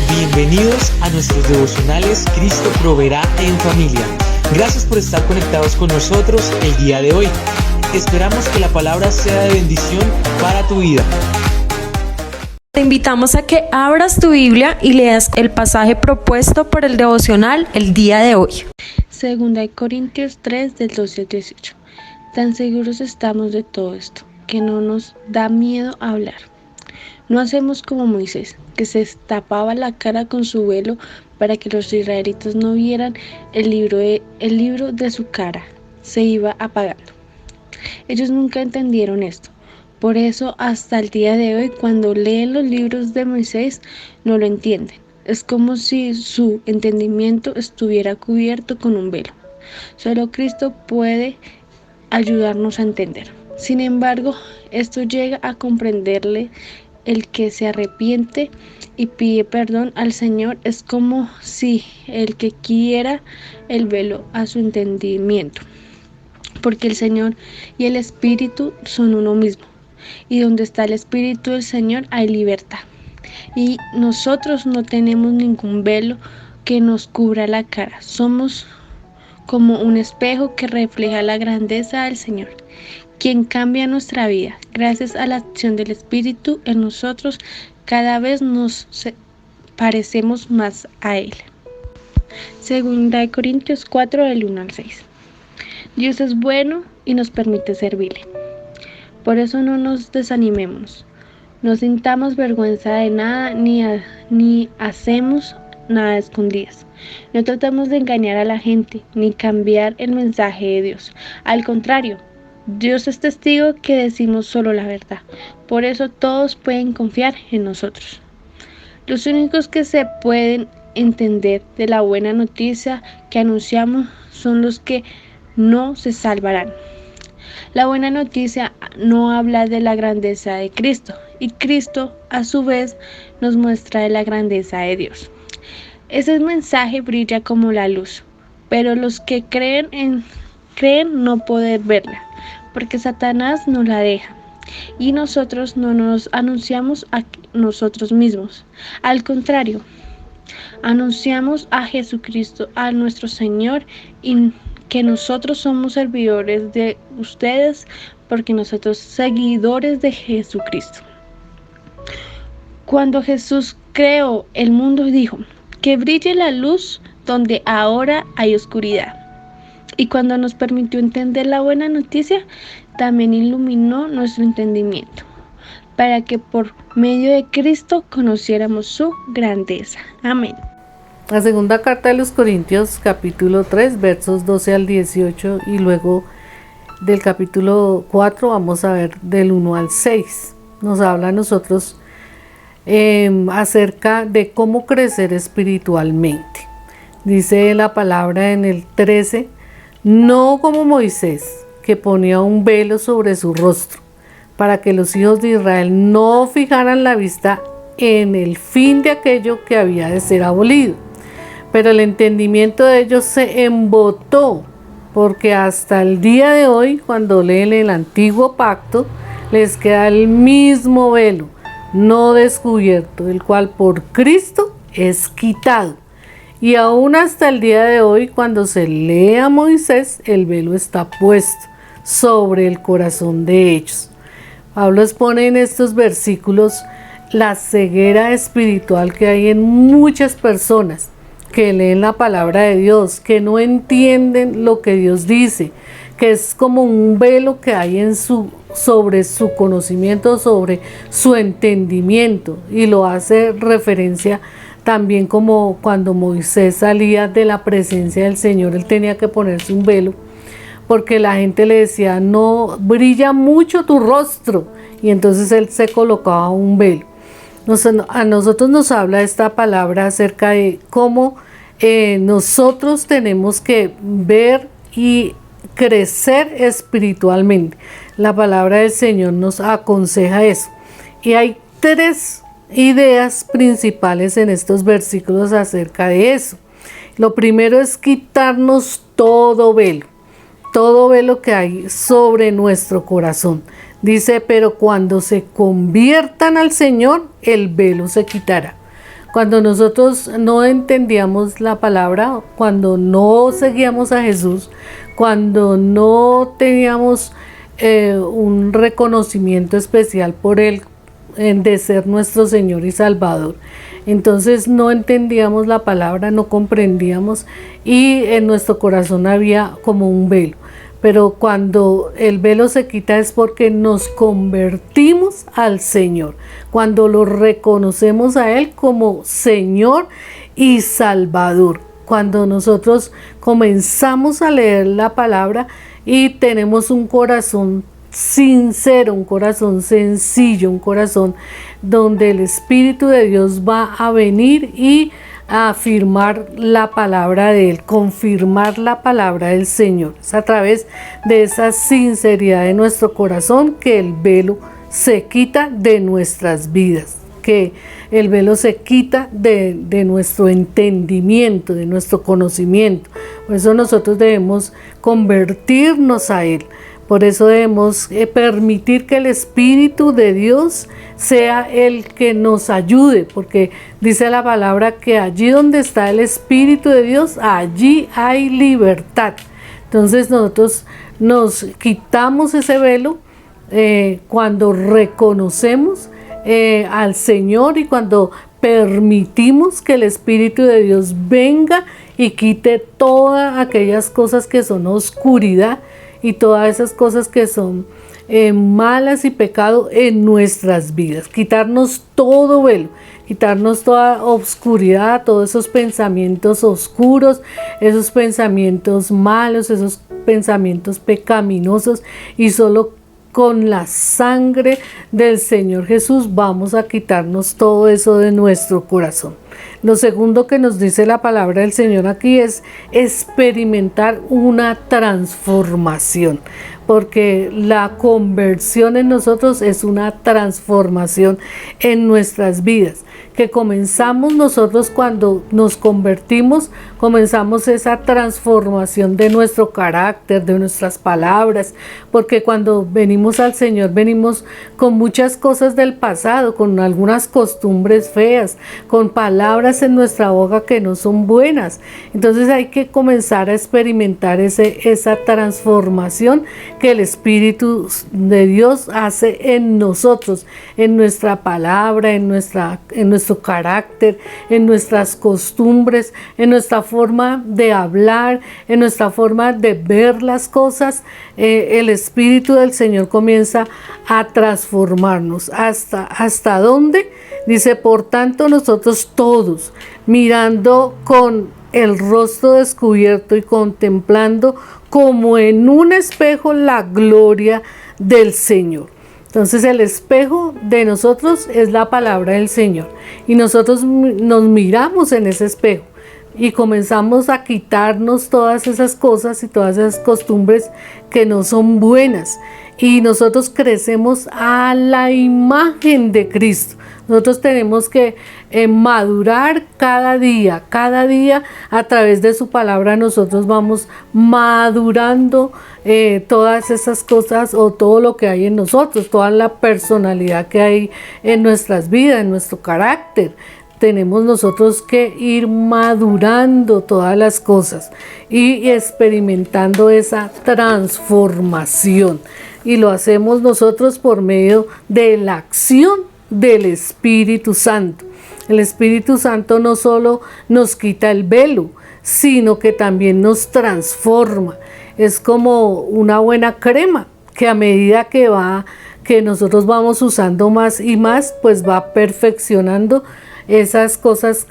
Bienvenidos a nuestros devocionales Cristo Proveerá en Familia. Gracias por estar conectados con nosotros el día de hoy. Esperamos que la palabra sea de bendición para tu vida. Te invitamos a que abras tu Biblia y leas el pasaje propuesto por el devocional el día de hoy. Segunda de Corintios 3, del 12 al 18. Tan seguros estamos de todo esto, que no nos da miedo hablar. No hacemos como Moisés, que se tapaba la cara con su velo para que los israelitas no vieran el libro de su cara. Se iba apagando. Ellos nunca entendieron esto. Por eso hasta el día de hoy, cuando leen los libros de Moisés, no lo entienden. Es como si su entendimiento estuviera cubierto con un velo. Solo Cristo puede ayudarnos a entender. Sin embargo, esto llega a comprenderle. El que se arrepiente y pide perdón al Señor es como si el que quiera el velo a su entendimiento, porque el Señor y el Espíritu son uno mismo, y donde está el Espíritu del Señor hay libertad, y nosotros no tenemos ningún velo que nos cubra la cara, somos como un espejo que refleja la grandeza del Señor, quien cambia nuestra vida. Gracias a la acción del Espíritu en nosotros, cada vez nos parecemos más a Él. Segunda de Corintios 4, del 1 al 6. Dios es bueno y nos permite servirle. Por eso no nos desanimemos. No sintamos vergüenza de nada ni hacemos nada a escondidas. No tratamos de engañar a la gente ni cambiar el mensaje de Dios. Al contrario, Dios es testigo que decimos solo la verdad. Por eso todos pueden confiar en nosotros. Los únicos que se pueden entender de la buena noticia que anunciamos son los que no se salvarán. La buena noticia no habla de la grandeza de Cristo, y Cristo a su vez nos muestra de la grandeza de Dios. Ese mensaje brilla como la luz, pero los que creen no poder verla, porque Satanás no la deja, y nosotros no nos anunciamos a nosotros mismos. Al contrario, anunciamos a Jesucristo, a nuestro Señor, y que nosotros somos servidores de ustedes, porque nosotros seguidores de Jesucristo. Cuando Jesús creó el mundo, dijo: que brille la luz donde ahora hay oscuridad. Y cuando nos permitió entender la buena noticia, también iluminó nuestro entendimiento, para que por medio de Cristo conociéramos su grandeza. Amén. La segunda carta de los Corintios, capítulo 3, versos 12 al 18, y luego del capítulo 4 vamos a ver del 1 al 6. Nos habla a nosotros acerca de cómo crecer espiritualmente. Dice la palabra en el 13: no como Moisés, que ponía un velo sobre su rostro, para que los hijos de Israel no fijaran la vista en el fin de aquello que había de ser abolido. Pero el entendimiento de ellos se embotó, porque hasta el día de hoy, cuando leen el antiguo pacto, les queda el mismo velo, no descubierto, el cual por Cristo es quitado. Y aún hasta el día de hoy, cuando se lee a Moisés, el velo está puesto sobre el corazón de ellos. Pablo expone en estos versículos la ceguera espiritual que hay en muchas personas que leen la palabra de Dios, que no entienden lo que Dios dice, que es como un velo que hay sobre su conocimiento, sobre su entendimiento, y lo hace referencia también como cuando Moisés salía de la presencia del Señor, él tenía que ponerse un velo, porque la gente le decía: no brilla mucho tu rostro, y entonces él se colocaba un velo. A nosotros nos habla esta palabra acerca de cómo nosotros tenemos que ver y crecer espiritualmente. La palabra del Señor nos aconseja eso. Y hay tres ideas principales en estos versículos acerca de eso. Lo primero es quitarnos todo velo que hay sobre nuestro corazón. Dice: pero cuando se conviertan al Señor, el velo se quitará. Cuando nosotros no entendíamos la palabra, cuando no seguíamos a Jesús, cuando no teníamos un reconocimiento especial por Él, de ser nuestro Señor y Salvador, entonces no entendíamos la palabra, no comprendíamos y en nuestro corazón había como un velo. Pero cuando el velo se quita es porque nos convertimos al Señor, cuando lo reconocemos a Él como Señor y Salvador, cuando nosotros comenzamos a leer la palabra y tenemos un corazón sincero, un corazón sencillo, un corazón donde el Espíritu de Dios va a venir y a afirmar la palabra de Él, confirmar la palabra del Señor. Es a través de esa sinceridad de nuestro corazón que el velo se quita de nuestras vidas, que el velo se quita de nuestro entendimiento, de nuestro conocimiento. Por eso nosotros debemos convertirnos a Él. Por eso debemos permitir que el Espíritu de Dios sea el que nos ayude, porque dice la palabra que allí donde está el Espíritu de Dios, allí hay libertad. Entonces nosotros nos quitamos ese velo cuando reconocemos al Señor y cuando permitimos que el Espíritu de Dios venga y quite todas aquellas cosas que son oscuridad y todas esas cosas que son malas y pecado en nuestras vidas. Quitarnos todo velo, quitarnos toda oscuridad, todos esos pensamientos oscuros, esos pensamientos malos, esos pensamientos pecaminosos, y solo con la sangre del Señor Jesús vamos a quitarnos todo eso de nuestro corazón. Lo segundo que nos dice la palabra del Señor aquí es experimentar una transformación, porque la conversión en nosotros es una transformación en nuestras vidas, que comenzamos nosotros cuando nos convertimos, comenzamos esa transformación de nuestro carácter, de nuestras palabras, porque cuando venimos al Señor venimos con muchas cosas del pasado, con algunas costumbres feas, con palabras en nuestra boca que no son buenas. Entonces hay que comenzar a experimentar esa transformación que el Espíritu de Dios hace en nosotros, en nuestra palabra, en nuestro carácter, en nuestras costumbres, en nuestra forma de hablar, en nuestra forma de ver las cosas. El Espíritu del Señor comienza a transformarnos. ¿Hasta dónde? Dice, por tanto nosotros todos, mirando con el rostro descubierto y contemplando como en un espejo la gloria del Señor. Entonces el espejo de nosotros es la palabra del Señor y nosotros nos miramos en ese espejo y comenzamos a quitarnos todas esas cosas y todas esas costumbres que no son buenas, y nosotros crecemos a la imagen de Cristo. Nosotros tenemos que madurar cada día a través de su palabra. Nosotros vamos madurando todas esas cosas, o todo lo que hay en nosotros, toda la personalidad que hay en nuestras vidas, en nuestro carácter. Tenemos nosotros que ir madurando todas las cosas y experimentando esa transformación, y lo hacemos nosotros por medio de la acción del Espíritu Santo. El Espíritu Santo no solo nos quita el velo, sino que también nos transforma. Es como una buena crema que a medida que nosotros vamos usando más y más, pues va perfeccionando esas cosas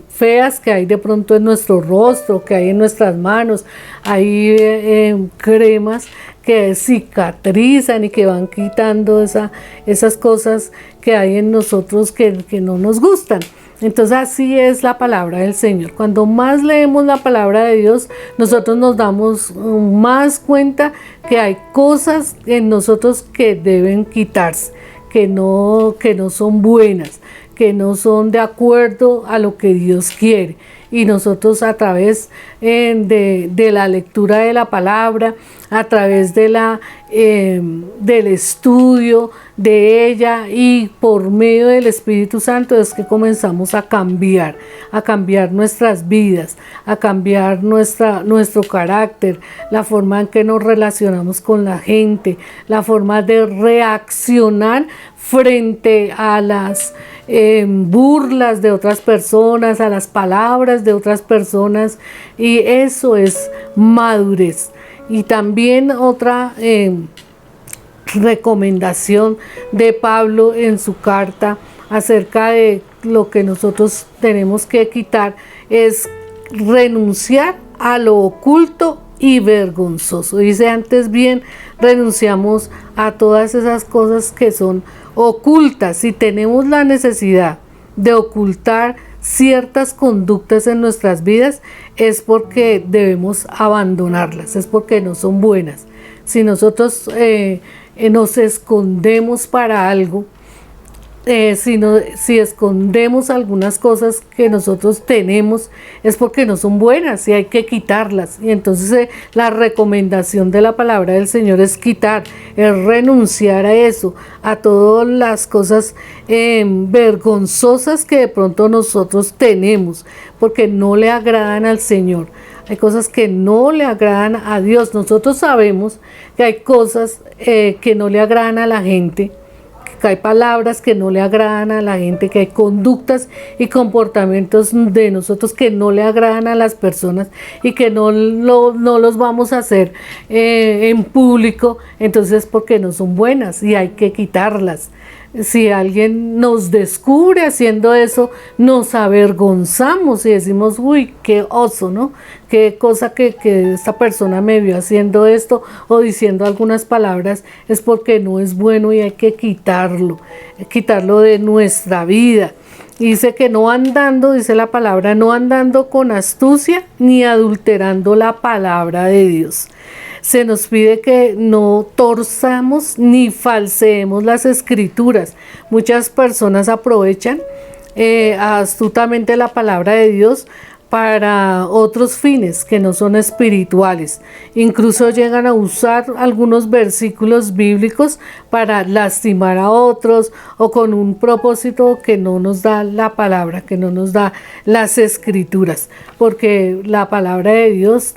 feas que hay de pronto en nuestro rostro, que hay en nuestras manos. Hay cremas que cicatrizan y que van quitando esas cosas que hay en nosotros que no nos gustan. Entonces así es la palabra del Señor. Cuando más leemos la palabra de Dios, nosotros nos damos más cuenta que hay cosas en nosotros que deben quitarse, que no son buenas, que no son de acuerdo a lo que Dios quiere. Y nosotros a través de la lectura de la palabra, a través de del estudio de ella y por medio del Espíritu Santo es que comenzamos a cambiar nuestras vidas, a cambiar nuestro carácter, la forma en que nos relacionamos con la gente, la forma de reaccionar frente a las burlas de otras personas, a las palabras de otras personas, y eso es madurez. Y también otra recomendación de Pablo en su carta acerca de lo que nosotros tenemos que quitar es renunciar a lo oculto y vergonzoso. Dice: antes bien, renunciamos a todas esas cosas que son ocultas. Si tenemos la necesidad de ocultar ciertas conductas en nuestras vidas, es porque debemos abandonarlas, es porque no son buenas. Si nosotros nos escondemos para algo, si escondemos algunas cosas que nosotros tenemos, es porque no son buenas y hay que quitarlas. Y entonces la recomendación de la palabra del Señor es quitar, es renunciar a eso, a todas las cosas vergonzosas que de pronto nosotros tenemos, porque no le agradan al Señor. Hay cosas que no le agradan a Dios. Nosotros sabemos que hay cosas que no le agradan a la gente, que hay palabras que no le agradan a la gente, que hay conductas y comportamientos de nosotros que no le agradan a las personas y que no los vamos a hacer en público, entonces porque no son buenas y hay que quitarlas. Si alguien nos descubre haciendo eso, nos avergonzamos y decimos: uy, qué oso, ¿no? Qué cosa que esta persona me vio haciendo esto o diciendo algunas palabras, es porque no es bueno y hay que quitarlo de nuestra vida. Dice que no andando, dice la palabra, no andando con astucia ni adulterando la palabra de Dios. Se nos pide que no torzamos ni falseemos las escrituras. Muchas personas aprovechan astutamente la palabra de Dios para otros fines que no son espirituales. Incluso llegan a usar algunos versículos bíblicos para lastimar a otros o con un propósito que no nos da la palabra, que no nos da las escrituras, porque la palabra de Dios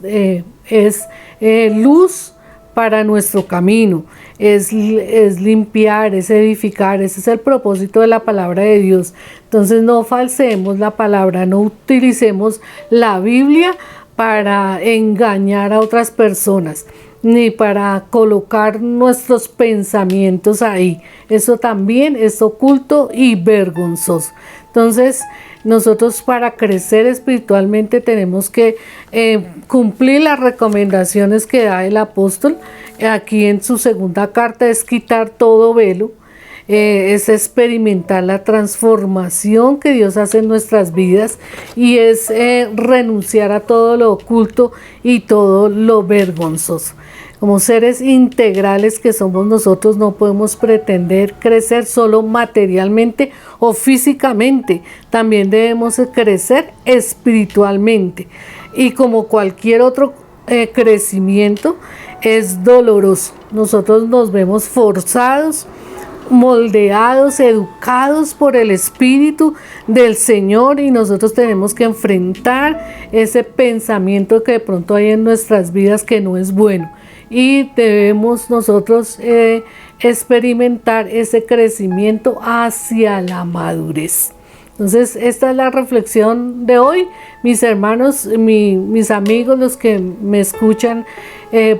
es luz para nuestro camino, es limpiar, es edificar. Ese es el propósito de la palabra de Dios. Entonces no falseemos la palabra, no utilicemos la Biblia para engañar a otras personas, ni para colocar nuestros pensamientos ahí. Eso también es oculto y vergonzoso. Entonces, nosotros para crecer espiritualmente tenemos que cumplir las recomendaciones que da el apóstol. Aquí en su segunda carta es quitar todo velo, es experimentar la transformación que Dios hace en nuestras vidas y es renunciar a todo lo oculto y todo lo vergonzoso. Como seres integrales que somos nosotros, no podemos pretender crecer solo materialmente o físicamente. También debemos crecer espiritualmente. Y como cualquier otro crecimiento, es doloroso. Nosotros nos vemos forzados, moldeados, educados por el Espíritu del Señor, y nosotros tenemos que enfrentar ese pensamiento que de pronto hay en nuestras vidas que no es bueno. Y debemos nosotros experimentar ese crecimiento hacia la madurez. Entonces, esta es la reflexión de hoy, mis hermanos, mis amigos, los que me escuchan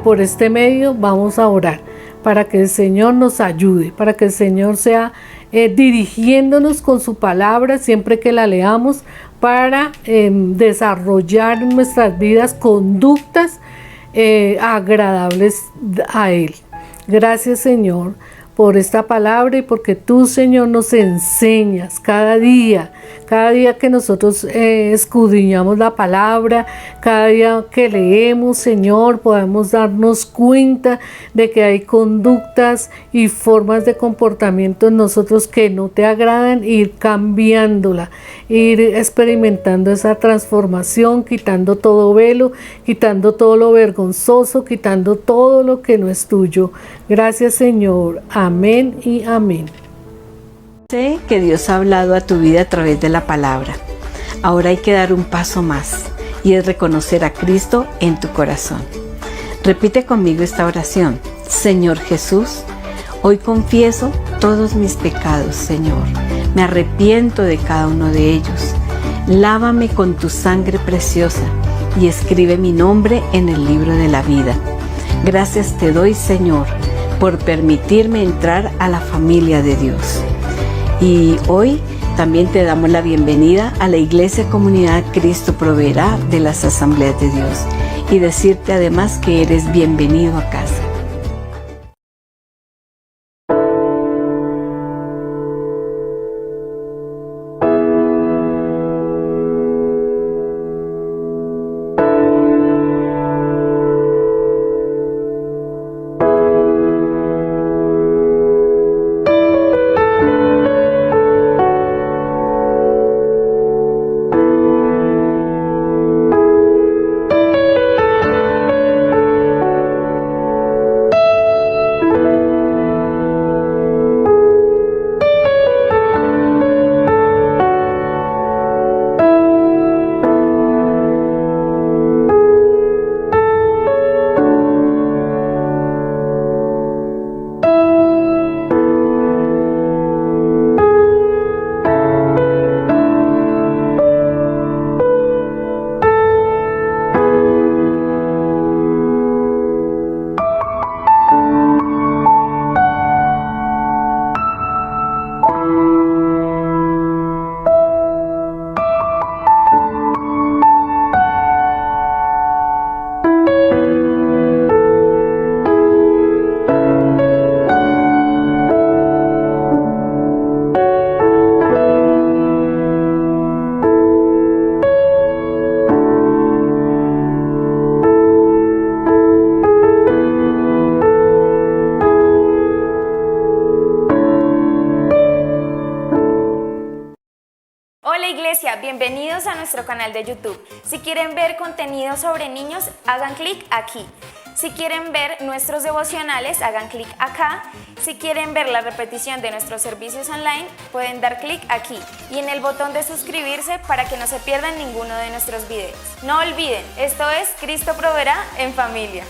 por este medio. Vamos a orar para que el Señor nos ayude, para que el Señor sea dirigiéndonos con su palabra siempre que la leamos, para desarrollar en nuestras vidas conductas agradables a Él. Gracias, Señor, por esta palabra y porque tú, Señor, nos enseñas cada día Cada día que nosotros escudriñamos la palabra, cada día que leemos, Señor, podemos darnos cuenta de que hay conductas y formas de comportamiento en nosotros que no te agradan, ir cambiándola, ir experimentando esa transformación, quitando todo velo, quitando todo lo vergonzoso, quitando todo lo que no es tuyo. Gracias, Señor. Amén y amén. Sé que Dios ha hablado a tu vida a través de la palabra. Ahora hay que dar un paso más y es reconocer a Cristo en tu corazón. Repite conmigo esta oración. Señor Jesús, hoy confieso todos mis pecados, Señor. Me arrepiento de cada uno de ellos. Lávame con tu sangre preciosa y escribe mi nombre en el libro de la vida. Gracias te doy, Señor, por permitirme entrar a la familia de Dios. Y hoy también te damos la bienvenida a la Iglesia Comunidad Cristo Proveerá de las Asambleas de Dios y decirte además que eres bienvenido a casa. Hola Iglesia, bienvenidos a nuestro canal de YouTube. Si quieren ver contenido sobre niños, hagan clic aquí. Si quieren ver nuestros devocionales, hagan clic acá. Si quieren ver la repetición de nuestros servicios online, pueden dar clic aquí y en el botón de suscribirse para que no se pierdan ninguno de nuestros videos. No olviden, esto es Cristo Proveerá en familia.